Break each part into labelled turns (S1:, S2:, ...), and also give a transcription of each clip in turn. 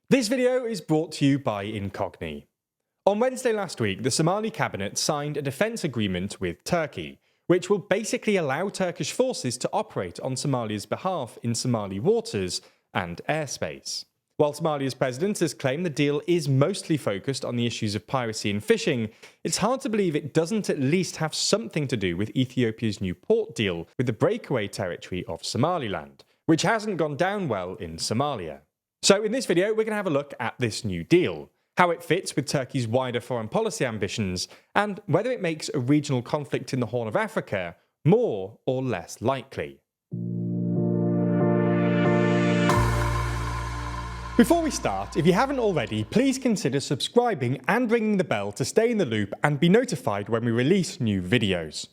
S1: This video is brought to you by Incogni. On Wednesday last week, the Somali cabinet signed a defence agreement with Turkey, which will basically allow Turkish forces to operate on Somalia's behalf in Somali waters and airspace. While Somalia's president has claimed the deal is mostly focused on the issues of piracy and fishing, it's hard to believe it doesn't at least have something to do with Ethiopia's new port deal with the breakaway territory of Somaliland, which hasn't gone down well in Somalia. So in this video, we're going to have a look at this new deal, how it fits with Turkey's wider foreign policy ambitions, and whether it makes a regional conflict in the Horn of Africa more or less likely. Before we start, if you haven't already, please consider subscribing and ringing the bell to stay in the loop and be notified when we release new videos.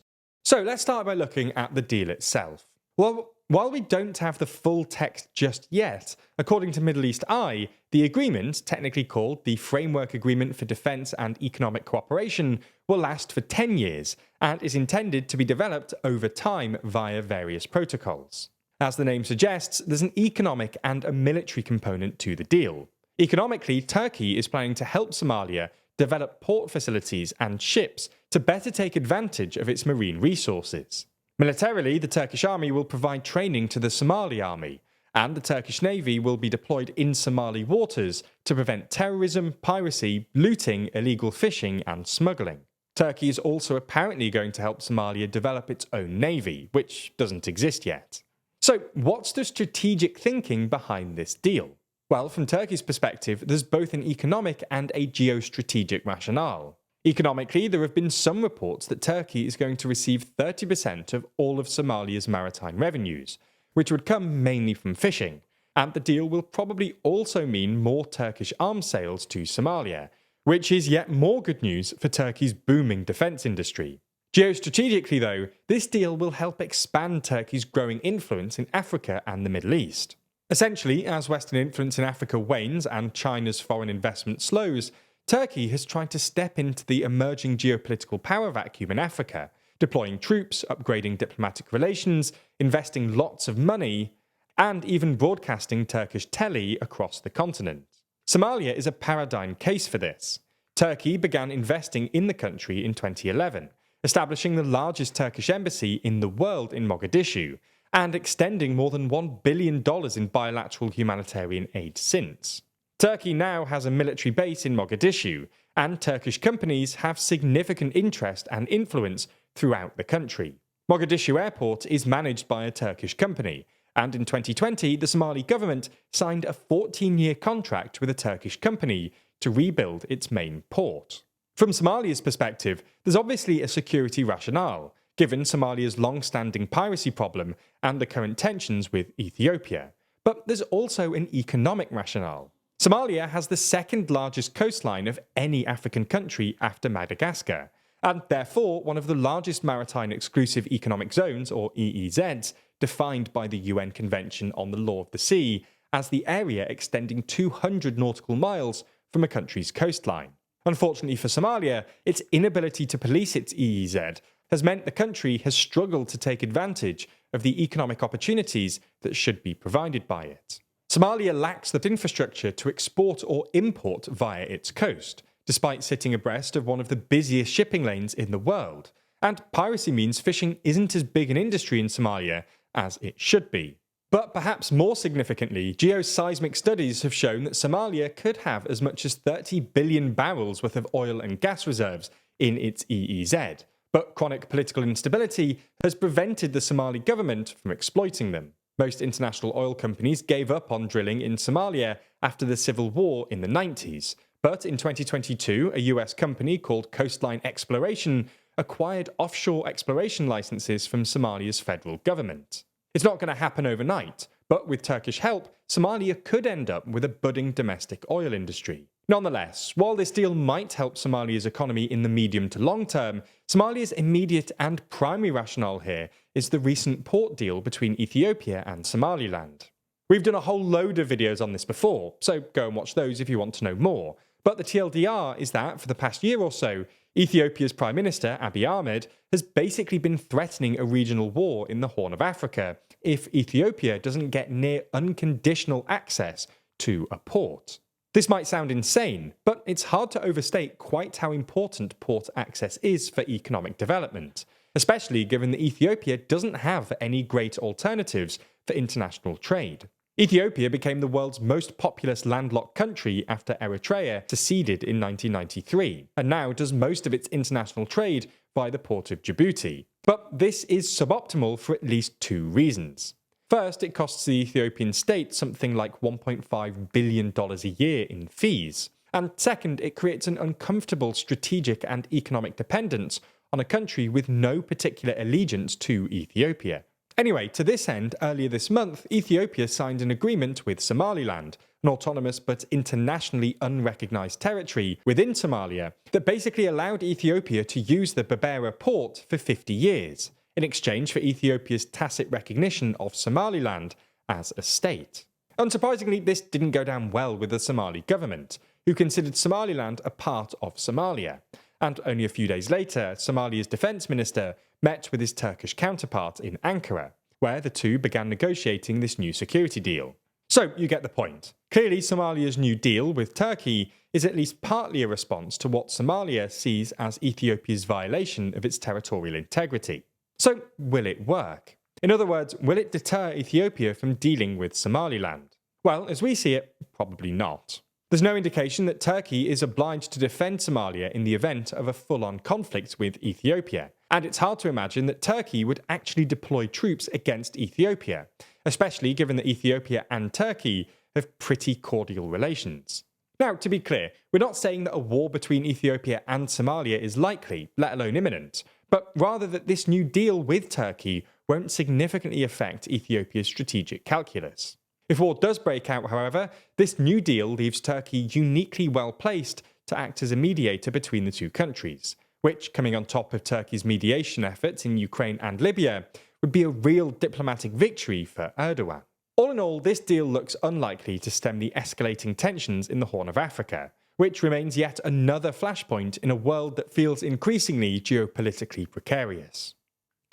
S1: So let's start by looking at the deal itself. Well, while we don't have the full text just yet, according to Middle East Eye, the agreement, technically called the Framework Agreement for Defence and Economic Cooperation, will last for 10 years and is intended to be developed over time via various protocols. As the name suggests, there's an economic and a military component to the deal. Economically, Turkey is planning to help Somalia develop port facilities and ships to better take advantage of its marine resources. Militarily, the Turkish army will provide training to the Somali army, and the Turkish navy will be deployed in Somali waters to prevent terrorism, piracy, looting, illegal fishing, and smuggling. Turkey is also apparently going to help Somalia develop its own navy, which doesn't exist yet. So, what's the strategic thinking behind this deal? Well, from Turkey's perspective, there's both an economic and a geostrategic rationale. Economically, there have been some reports that Turkey is going to receive 30% of all of Somalia's maritime revenues, which would come mainly from fishing, and the deal will probably also mean more Turkish arms sales to Somalia, which is yet more good news for Turkey's booming defence industry. Geostrategically, though, this deal will help expand Turkey's growing influence in Africa and the Middle East. Essentially, as Western influence in Africa wanes and China's foreign investment slows, Turkey has tried to step into the emerging geopolitical power vacuum in Africa, deploying troops, upgrading diplomatic relations, investing lots of money, and even broadcasting Turkish telly across the continent. Somalia is a paradigm case for this. Turkey began investing in the country in 2011, establishing the largest Turkish embassy in the world in Mogadishu, and extending more than $1 billion in bilateral humanitarian aid since. Turkey now has a military base in Mogadishu, and Turkish companies have significant interest and influence throughout the country. Mogadishu Airport is managed by a Turkish company, and in 2020 the Somali government signed a 14-year contract with a Turkish company to rebuild its main port. From Somalia's perspective, there's obviously a security rationale, given Somalia's long-standing piracy problem and the current tensions with Ethiopia. But there's also an economic rationale. Somalia has the second largest coastline of any African country after Madagascar, and therefore one of the largest maritime exclusive economic zones, or EEZs, defined by the UN Convention on the Law of the Sea, as the area extending 200 nautical miles from a country's coastline. Unfortunately for Somalia, its inability to police its EEZ has meant the country has struggled to take advantage of the economic opportunities that should be provided by it. Somalia lacks the infrastructure to export or import via its coast, despite sitting abreast of one of the busiest shipping lanes in the world, and piracy means fishing isn't as big an industry in Somalia as it should be. But perhaps more significantly, geoseismic studies have shown that Somalia could have as much as 30 billion barrels worth of oil and gas reserves in its EEZ, but chronic political instability has prevented the Somali government from exploiting them. Most international oil companies gave up on drilling in Somalia after the civil war in the 90s, but in 2022, a US company called Coastline Exploration acquired offshore exploration licenses from Somalia's federal government. It's not going to happen overnight, but with Turkish help, Somalia could end up with a budding domestic oil industry. Nonetheless, while this deal might help Somalia's economy in the medium to long term, Somalia's immediate and primary rationale here is the recent port deal between Ethiopia and Somaliland. We've done a whole load of videos on this before, so go and watch those if you want to know more. But the TLDR is that, for the past year or so, Ethiopia's Prime Minister, Abiy Ahmed, has basically been threatening a regional war in the Horn of Africa if Ethiopia doesn't get near unconditional access to a port. This might sound insane, but it's hard to overstate quite how important port access is for economic development, especially given that Ethiopia doesn't have any great alternatives for international trade. Ethiopia became the world's most populous landlocked country after Eritrea seceded in 1993, and now does most of its international trade via the port of Djibouti. But this is suboptimal for at least two reasons. First, it costs the Ethiopian state something like $1.5 billion a year in fees. And second, it creates an uncomfortable strategic and economic dependence on a country with no particular allegiance to Ethiopia. Anyway, to this end, earlier this month, Ethiopia signed an agreement with Somaliland, an autonomous but internationally unrecognised territory within Somalia, that basically allowed Ethiopia to use the Berbera port for 50 years, in exchange for Ethiopia's tacit recognition of Somaliland as a state. Unsurprisingly, this didn't go down well with the Somali government, who considered Somaliland a part of Somalia, and only a few days later, Somalia's defence minister met with his Turkish counterpart in Ankara, where the two began negotiating this new security deal. So you get the point. Clearly, Somalia's new deal with Turkey is at least partly a response to what Somalia sees as Ethiopia's violation of its territorial integrity. So will it work? In other words, will it deter Ethiopia from dealing with Somaliland? Well, as we see it, probably not. There's no indication that Turkey is obliged to defend Somalia in the event of a full-on conflict with Ethiopia, and it's hard to imagine that Turkey would actually deploy troops against Ethiopia, especially given that Ethiopia and Turkey have pretty cordial relations. Now, to be clear, we're not saying that a war between Ethiopia and Somalia is likely, let alone imminent, but rather that this new deal with Turkey won't significantly affect Ethiopia's strategic calculus. If war does break out, however, this new deal leaves Turkey uniquely well placed to act as a mediator between the two countries, which, coming on top of Turkey's mediation efforts in Ukraine and Libya, would be a real diplomatic victory for Erdogan. All in all, this deal looks unlikely to stem the escalating tensions in the Horn of Africa, which remains yet another flashpoint in a world that feels increasingly geopolitically precarious.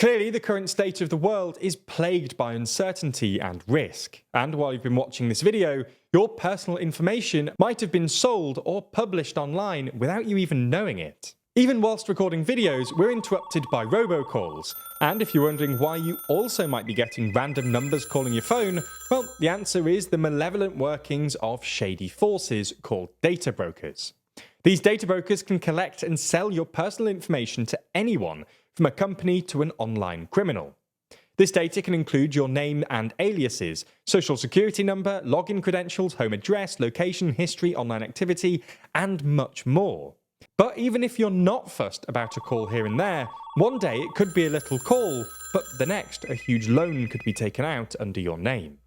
S1: Clearly, the current state of the world is plagued by uncertainty and risk, and while you've been watching this video, your personal information might have been sold or published online without you even knowing it. Even whilst recording videos, we're interrupted by robocalls, and if you're wondering why you also might be getting random numbers calling your phone, well, the answer is the malevolent workings of shady forces called data brokers. These data brokers can collect and sell your personal information to anyone, from a company to an online criminal. This data can include your name and aliases, social security number, login credentials, home address, location, history, online activity, and much more. But even if you're not fussed about a call here and there, one day it could be a little call, but the next a huge loan could be taken out under your name.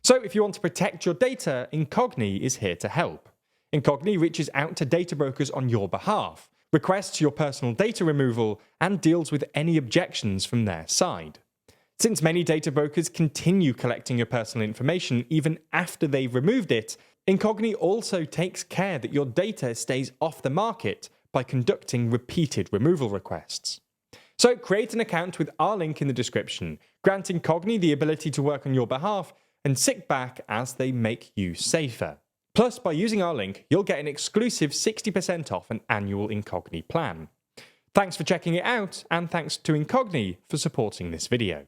S1: So if you want to protect your data, Incogni is here to help. Incogni reaches out to data brokers on your behalf, requests your personal data removal, and deals with any objections from their side. Since many data brokers continue collecting your personal information even after they've removed it, Incogni also takes care that your data stays off the market by conducting repeated removal requests. So create an account with our link in the description, grant Incogni the ability to work on your behalf, and sit back as they make you safer. Plus, by using our link, you'll get an exclusive 60% off an annual Incogni plan. Thanks for checking it out, and thanks to Incogni for supporting this video.